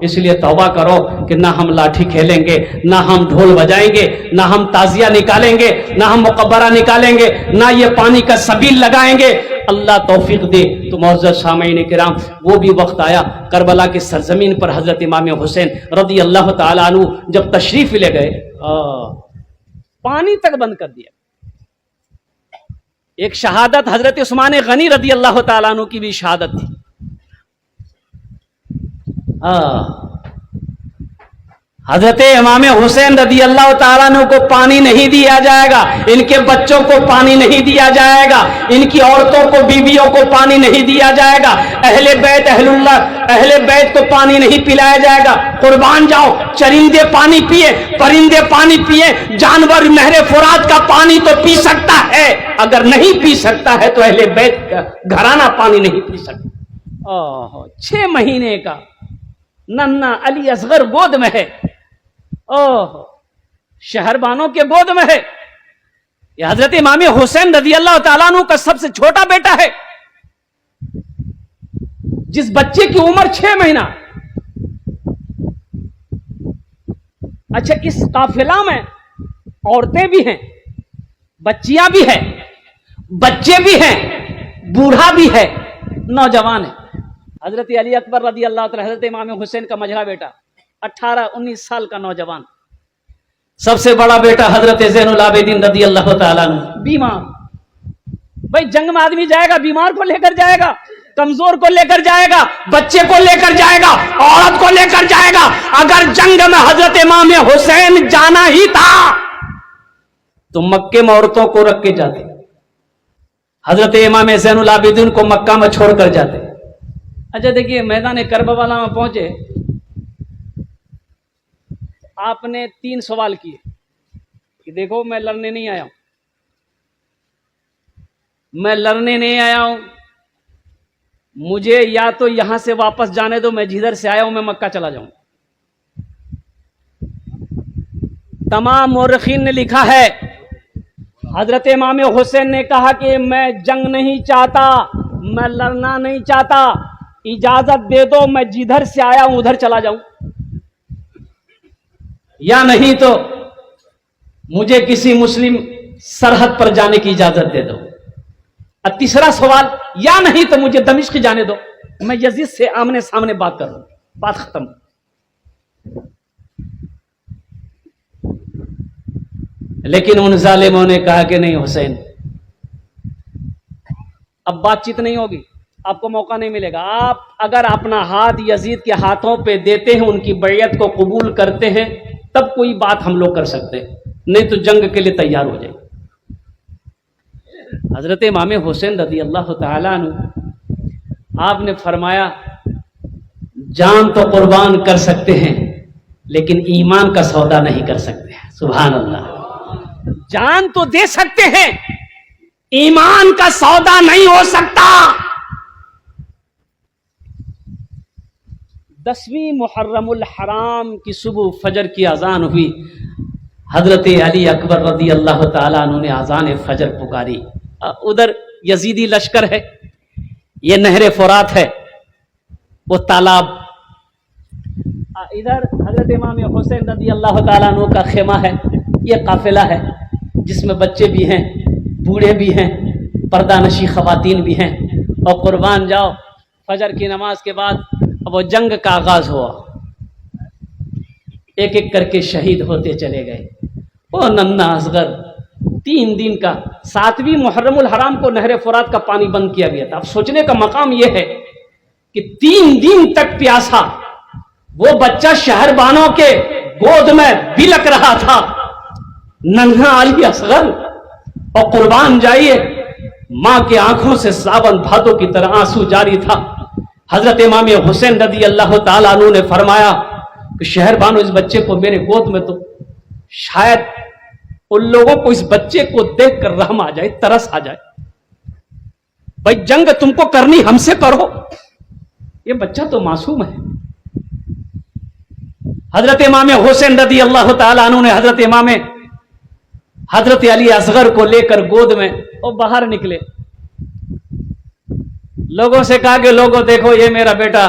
اس لیے توبہ کرو کہ نہ ہم لاٹھی کھیلیں گے، نہ ہم ڈھول بجائیں گے، نہ ہم تازیہ نکالیں گے، نہ ہم مقبرہ نکالیں گے، نہ یہ پانی کا سبیل لگائیں گے۔ اللہ توفیق دے تو معزز سامعین کرام، وہ بھی وقت آیا کربلا کی سرزمین پر حضرت امام حسین رضی اللہ تعالیٰ عنہ جب تشریف لے گئے، پانی تک بند کر دیا۔ ایک شہادت حضرت عثمان غنی رضی اللہ تعالیٰ عنہ کی بھی شہادت تھی۔ حضرت امام حسین رضی اللہ تعالیٰ عنہ کو پانی نہیں دیا جائے گا، ان کے بچوں کو پانی نہیں دیا جائے گا، ان کی عورتوں کو، بیویوں کو پانی نہیں دیا جائے گا، اہل بیت، اہل بیت کو پانی نہیں پلایا جائے گا۔ قربان جاؤ، چرندے پانی پیے، پرندے پانی پیے، جانور نہر فرات کا پانی تو پی سکتا ہے، اگر نہیں پی سکتا ہے تو اہل بیت کا گھرانہ پانی نہیں پی سکتا۔ 6 مہینے کا ننھا علی اصغر گود میں ہے، شہر بانوں کے گود میں ہے۔ یہ حضرت امام حسین رضی اللہ تعالیٰ عنہ کا سب سے چھوٹا بیٹا ہے، جس بچے کی عمر 6 مہینہ۔ اچھا، اس قافلہ میں عورتیں بھی ہیں، بچیاں بھی ہیں، بچے بھی ہیں، بوڑھا بھی ہے، نوجوان ہے۔ حضرت علی اکبر رضی اللہ تعالیٰ، حضرت امام حسین کا مجھرا بیٹا، 18-19 سال کا نوجوان۔ سب سے بڑا بیٹا حضرت زین العابدین رضی اللہ تعالیٰ عنہ، بیمار۔ بھائی جنگ میں آدمی جائے گا، بیمار کو لے کر جائے گا، کمزور کو لے کر جائے گا، بچے کو لے کر جائے گا، عورت کو لے کر جائے گا۔ اگر جنگ میں حضرت امام حسین جانا ہی تھا تو مکے میں عورتوں کو رکھ کے جاتے، حضرت امام زین العابدین کو مکہ میں چھوڑ کر جاتے۔ اچھا دیکھیے، میدان کربلا میں پہنچے، آپ نے 3 سوال کیے کہ دیکھو میں لڑنے نہیں آیا ہوں، میں لڑنے نہیں آیا ہوں، مجھے یا تو یہاں سے واپس جانے دو، میں جدھر سے آیا ہوں میں مکہ چلا جاؤں۔ تمام مورخین نے لکھا ہے، حضرت امام حسین نے کہا کہ میں جنگ نہیں چاہتا، میں لڑنا نہیں چاہتا، اجازت دے دو میں جدھر سے آیا ہوں ادھر چلا جاؤں، یا نہیں تو مجھے کسی مسلم سرحد پر جانے کی اجازت دے دو۔ اور تیسرا سوال، یا نہیں تو مجھے دمشق جانے دو، میں یزید سے آمنے سامنے بات کروں، بات ختم۔ لیکن ان ظالموں نے کہا کہ نہیں حسین، اب بات چیت نہیں ہوگی، آپ کو موقع نہیں ملے گا، آپ اگر اپنا ہاتھ یزید کے ہاتھوں پہ دیتے ہیں، ان کی بیعت کو قبول کرتے ہیں، تب کوئی بات ہم لوگ کر سکتے ہیں، نہیں تو جنگ کے لیے تیار ہو جائے۔ حضرت امام حسین رضی اللہ تعالیٰ عنہ، آپ نے فرمایا جان تو قربان کر سکتے ہیں لیکن ایمان کا سودا نہیں کر سکتے ہیں۔ سبحان اللہ، جان تو دے سکتے ہیں، ایمان کا سودا نہیں ہو سکتا۔ 10ویں محرم الحرام کی صبح فجر کی اذان ہوئی، حضرت علی اکبر رضی اللہ تعالیٰ عنہ نے اذان فجر پکاری۔ ادھر یزیدی لشکر ہے، یہ نہر فرات ہے، وہ تالاب، ادھر حضرت امام حسین رضی اللہ تعالیٰ عنہ کا خیمہ ہے، یہ قافلہ ہے جس میں بچے بھی ہیں، بوڑھے بھی ہیں، پردہ نشی خواتین بھی ہیں۔ اور قربان جاؤ، فجر کی نماز کے بعد اب وہ جنگ کا آغاز ہوا، ایک ایک کر کے شہید ہوتے چلے گئے۔ وہ ننھا اصغر 3 دن کا، 7ویں محرم الحرام کو نہر فرات کا پانی بند کیا گیا تھا۔ اب سوچنے کا مقام یہ ہے کہ 3 دن تک پیاسا وہ بچہ شہر بانوں کے گود میں بلک رہا تھا، ننھا علی اصغر، اور قربان جائیے ماں کے آنکھوں سے ساون بھادوں کی طرح آنسو جاری تھا۔ حضرت امام حسین رضی اللہ تعالیٰ عنہ نے فرمایا کہ شہر بانو، اس بچے کو میرے گود میں، تو شاید ان لوگوں کو اس بچے کو دیکھ کر رحم آ جائے، ترس آ جائے، بھائی جنگ تم کو کرنی ہم سے کرو، یہ بچہ تو معصوم ہے۔ حضرت امام حسین رضی اللہ تعالیٰ عنہ نے حضرت علی اصغر کو لے کر گود میں اور باہر نکلے، لوگوں سے کہا کہ لوگوں دیکھو یہ میرا بیٹا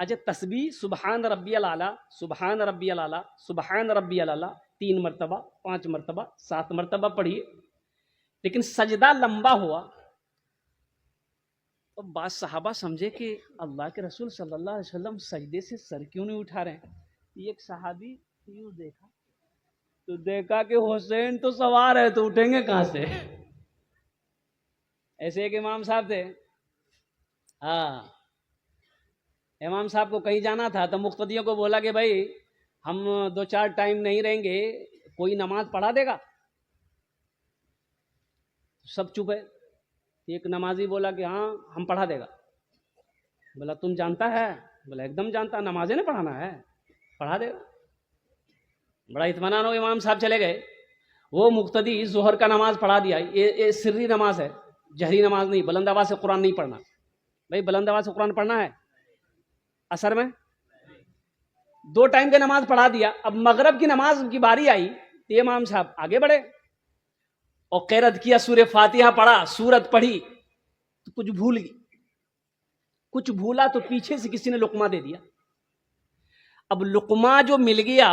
اچھا تسبیح سبحان ربی الاعلیٰ، سبحان ربی الاعلیٰ، سبحان ربی الاعلیٰ 3 مرتبہ، 5 مرتبہ، 7 مرتبہ پڑھیے، لیکن سجدہ لمبا ہوا تو بعض صحابہ سمجھے کہ اللہ کے رسول صلی اللہ علیہ وسلم سجدے سے سر کیوں نہیں اٹھا رہے ہیں؟ ایک صحابی یوں دیکھا تو دیکھا کہ حسین تو سوار ہے تو اٹھیں گے کہاں سے؟ ایسے ایک امام صاحب تھے، ہاں امام صاحب کو کہیں جانا تھا تو مقتدیوں کو بولا کہ بھائی ہم 2-4 ٹائم نہیں رہیں گے، کوئی نماز پڑھا دے گا؟ سب چپ ہے۔ ایک نمازی بولا کہ ہاں ہم پڑھا دے گا۔ بولا تم جانتا ہے؟ بولا ایک دم جانتا، نمازیں نہیں پڑھانا ہے، پڑھا دے گا۔ بڑا اطمینان ہو، امام صاحب چلے گئے، وہ مقتدی ظہر کا نماز پڑھا دیا۔ یہ سری نماز ہے، جہری نماز نہیں، بلند آواز سے قرآن نہیں پڑھنا بھائی، بلند آواز سے قرآن پڑھنا ہے اثر میں 2 ٹائم کی نماز پڑھا دیا۔ اب مغرب کی نماز کی باری آئی تو یہ امام صاحب آگے بڑھے اور قرأت کیا، سورہ فاتحہ پڑھا، سورت پڑھی تو کچھ بھول گئی، کچھ بھولا تو پیچھے سے کسی نے لقمہ دے دیا۔ اب لقمہ جو مل گیا،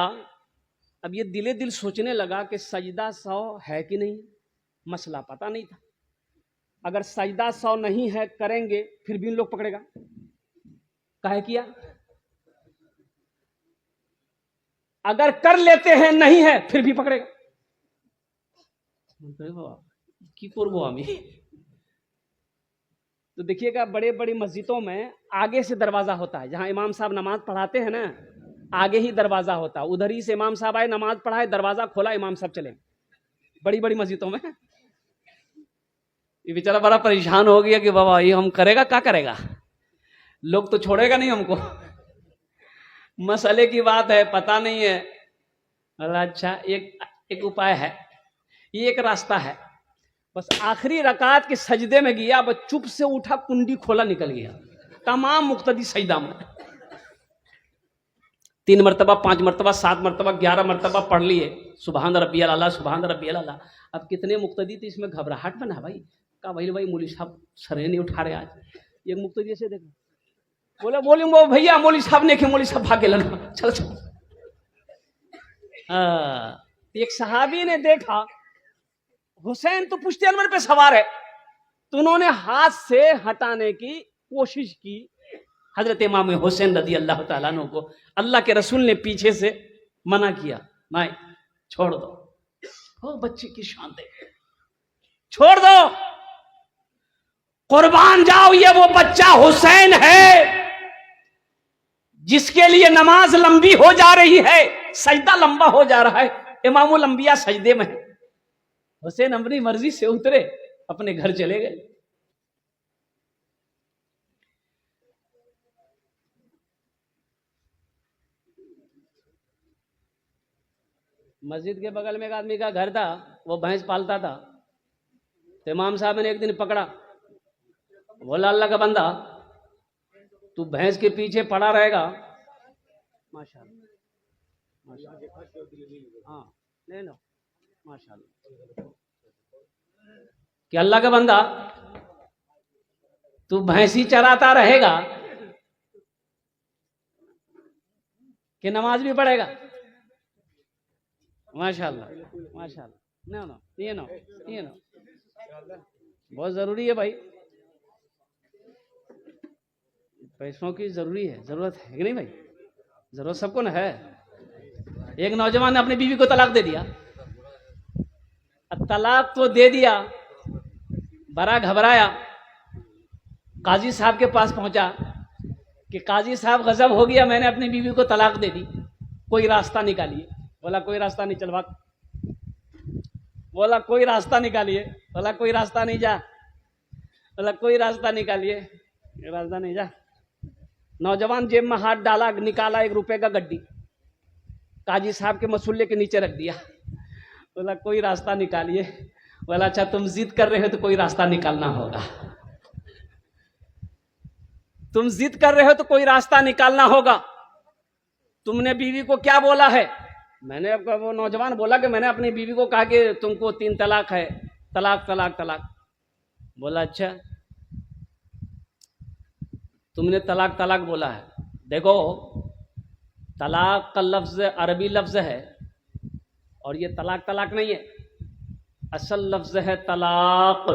اب یہ دل سوچنے لگا کہ سجدہ 100 ہے کہ نہیں، مسئلہ پتہ نہیں تھا۔ اگر سجدہ 100 نہیں ہے کریں گے پھر بھی ان لوگ پکڑے گا، کہے کیا اگر کر لیتے ہیں نہیں ہے پھر بھی پکڑے گا۔ کی کربو ہمیں تو دیکھیے گا بڑے بڑی مسجدوں میں آگے سے دروازہ ہوتا ہے، جہاں امام صاحب نماز پڑھاتے ہیں نا آگے ہی دروازہ ہوتا ہے، ادھر ہی سے امام صاحب آئے، نماز پڑھائے، دروازہ کھولا، امام صاحب چلے۔ بڑی بڑی مسجدوں میں یہ بیچارہ بڑا پریشان ہو گیا کہ بابا یہ ہم کرے گا، کیا کرے گا، لوگ تو چھوڑے گا نہیں ہم کو، مسئلے کی بات ہے پتہ نہیں ہے۔ اچھا ایک اپائے ہے، یہ ایک راستہ ہے، بس آخری رکعت کے سجدے میں گیا، بس چپ سے اٹھا، کنڈی کھولا، نکل گیا، تمام مقتدی سجدہ میں 3 مرتبہ، 5 مرتبہ، 7 مرتبہ، 11 مرتبہ پڑھ لیے سبحان ربی الاعلیٰ، سبحان ربی الاعلیٰ۔ اب کتنے مقتدی تھے، اس میں گھبراہٹ بنا بھائی، کہا بھائی مولوی صاحب سرے نہیں اٹھا رہے آج۔ ایک مقتدی سے دیکھا، بولے وہ بھیا مولوی صاحب نے کہ مولوی صاحب بھاگے لنا، چل ایک صحابی نے دیکھا حسین تو پشت انور پہ سوار ہے، تو انہوں نے ہاتھ سے ہٹانے کی کوشش کی حضرت امام حسین رضی اللہ تعالیٰ عنہ کو۔ اللہ کے رسول نے پیچھے سے منع کیا، نہیں چھوڑ دو، وہ بچے کی شان دے، چھوڑ دو، قربان جاؤ، یہ وہ بچہ حسین ہے جس کے لیے نماز لمبی ہو جا رہی ہے، سجدہ لمبا ہو جا رہا ہے، امام الانبیاء سجدے میں ہے، حسین اپنی مرضی سے اترے، اپنے گھر چلے گئے۔ مسجد کے بغل میں ایک آدمی کا گھر تھا، وہ بھینس پالتا تھا، تو امام صاحب نے ایک دن پکڑا، بولا اللہ کا بندہ تو بھینس کے پیچھے پڑا رہے گا، ہاں لے لو ماشاءاللہ، کہ اللہ کا بندہ تو بھینسی چراتا رہے گا کہ نماز بھی پڑھے گا؟ ماشاءاللہ ماشاءاللہ، نو بہت ضروری ہے بھائی، پیسوں کی ضرورت ہے کہ نہیں بھائی؟ ضرورت سب کو نہ ہے۔ ایک نوجوان نے اپنی بیوی کو طلاق دے دیا، طلاق تو دے دیا، بڑا گھبرایا، قاضی صاحب کے پاس پہنچا کہ قاضی صاحب غضب ہو گیا، میں نے اپنی بیوی کو طلاق دے دی، کوئی راستہ نکالیے۔ بولا کوئی راستہ نہیں، چل بھاگ۔ بولا کوئی راستہ نکالیے، بولا کوئی راستہ نہیں، جا۔ بولا کوئی راستہ نکالیے، راستہ نہیں، جا۔ نوجوان جیب میں ہاتھ ڈالا، نکالا 1 روپے کا گڈی، قاضی صاحب کے مسلے کے نیچے رکھ دیا۔ بولا کوئی راستہ نکالیے۔ بولا اچھا تم ضد کر رہے ہو تو کوئی راستہ نکالنا ہوگا، تم ضد کر رہے ہو تو کوئی راستہ نکالنا ہوگا۔ تم نے بیوی کو کیا بولا ہے؟ میں نے، وہ نوجوان بولا کہ میں نے اپنی بیوی کو کہا کہ تم کو 3 طلاق ہے، طلاق طلاق طلاق۔ بولا اچھا تم نے طلاق طلاق بولا ہے، دیکھو طلاق کا لفظ عربی لفظ ہے اور یہ طلاق طلاق نہیں ہے، اصل لفظ ہے طلاق.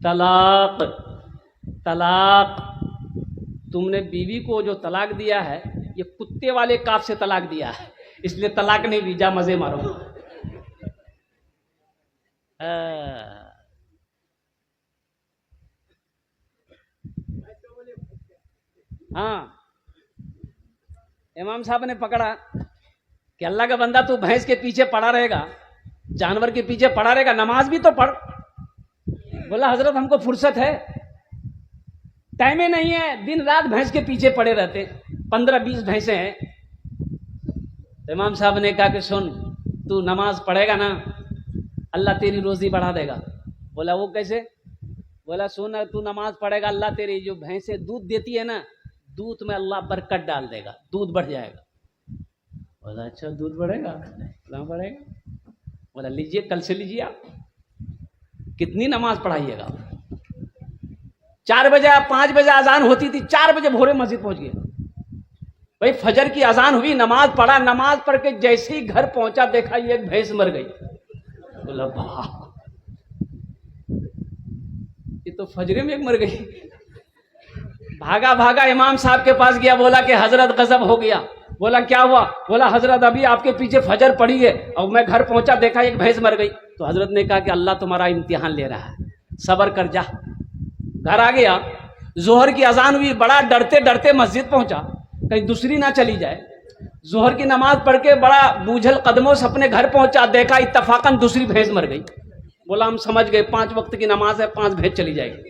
طلاق طلاق. تم نے بیوی کو جو طلاق دیا ہے یہ کتے والے کاف سے طلاق دیا ہے، اس لیے طلاق نہیں دی. جا مزے مارو. ہاں امام صاحب نے پکڑا کہ اللہ کا بندہ تو بھینس کے پیچھے پڑا رہے گا، جانور کے پیچھے پڑا رہے گا، نماز بھی تو پڑھ. بولا حضرت ہم کو فرصت ہے، ٹائم نہیں ہے، دن رات بھینس کے پیچھے پڑے رہتے، 15-20 بھینسیں ہیں. امام صاحب نے کہا کہ سن، تو نماز پڑھے گا نا اللہ تیری روزی بڑھا دے گا. بولا وہ کیسے؟ بولا سن، تو نماز پڑھے گا اللہ تیری جو بھینسیں دودھ دیتی ہے نا، دودھ میں اللہ برکت ڈال دے گا، دودھ بڑھ جائے گا. بولا اچھا دودھ بڑھے گا؟ کہاں بڑھے گا؟ بولا لیجئے کل سے لیجئے. آپ کتنی نماز پڑھائیے گا؟ 4 بجے 5 بجے اذان ہوتی تھی، 4 بجے بھورے مسجد پہنچ گئے. بھائی فجر کی اذان ہوئی، نماز پڑھا، نماز پڑھ کے جیسے ہی گھر پہنچا دیکھا یہ ایک بھینس مر گئی. بولا یہ تو فجرے میں ایک مر گئی. بھاگا بھاگا امام صاحب کے پاس گیا، بولا کہ حضرت غضب ہو گیا. بولا کیا ہوا؟ بولا حضرت ابھی آپ کے پیچھے فجر پڑی ہے اور میں گھر پہنچا دیکھا ایک بھینس مر گئی. تو حضرت نے کہا کہ اللہ تمہارا امتحان لے رہا ہے، صبر کر جا. گھر آ گیا، ظہر کی اذان ہوئی، بڑا ڈرتے ڈرتے مسجد پہنچا کہیں دوسری نہ چلی جائے. ظہر کی نماز پڑھ کے بڑا بوجھل قدموں سے اپنے گھر پہنچا، دیکھا اتفاقاً دوسری بھینس مر گئی. بولا ہم سمجھ گئے 5 وقت کی نماز ہے، 5 بھینس چلی جائے گی.